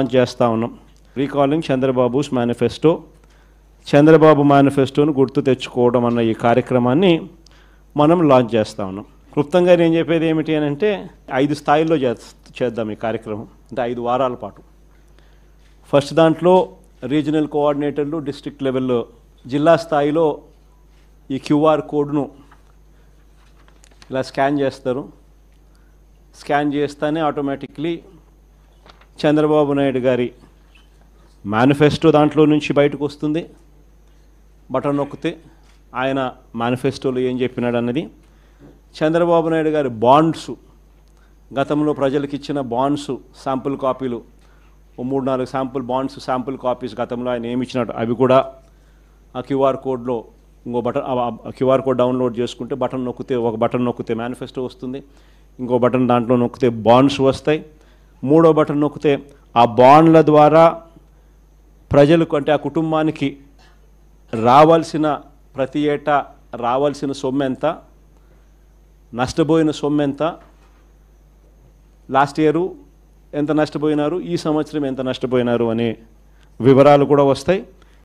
Launch చేస్తూ ఉన్నాం. Recalling Chandrababu's manifesto, Chandrababu మేనిఫెస్టోను గుర్తు తెచ్చుకోవడం అన్న ఈ కార్యక్రమాన్ని మనం లాంచ్ చేస్తూ ఉన్నాం. క్లుప్తంగా నేను చెప్పేది ఏమిటి అని అంటే 5 స్థాయిల్లో చేద్దాం ఈ కార్యక్రమం. అంటే 5 వారాల పాటు. ఫస్ట్ దాంట్లో రీజనల్ కోఆర్డినేటర్లు, డిస్ట్రిక్ట్ లెవెల్లో, జిల్లా స్థాయిలో ఈ QR కోడ్ను ఇలా స్కాన్ చేస్తారు. స్కాన్ చేస్తేనే ఆటోమేటిక్లీ చంద్రబాబు నాయుడు గారి మేనిఫెస్టో దాంట్లో నుంచి బయటకు వస్తుంది. బటన్ నొక్కితే ఆయన మేనిఫెస్టోలో ఏం చెప్పినాడు అన్నది, చంద్రబాబు నాయుడు గారి బాండ్స్, గతంలో ప్రజలకు ఇచ్చిన బాండ్స్ శాంపుల్ కాపీలు, 3-4 శాంపుల్ బాండ్స్ శాంపుల్ కాపీస్ గతంలో ఆయన ఏమి ఇచ్చినట్టు అవి కూడా ఆ QR కోడ్లో ఇంకో బటన్, QR కోడ్ డౌన్లోడ్ చేసుకుంటే ఒక బటన్ నొక్కితే మేనిఫెస్టో వస్తుంది, ఇంకో బటన్ దాంట్లో నొక్కితే బాండ్స్ వస్తాయి, మూడో బటన్ నొక్కితే ఆ బాండ్ల ద్వారా ప్రజలకు అంటే ఆ కుటుంబానికి రావాల్సిన ప్రతి ఏటా రావాల్సిన సొమ్ము ఎంత, నష్టపోయిన సొమ్ము ఎంత, లాస్ట్ ఇయరు ఎంత నష్టపోయినారు, ఈ సంవత్సరం ఎంత నష్టపోయినారు అనే వివరాలు కూడా వస్తాయి.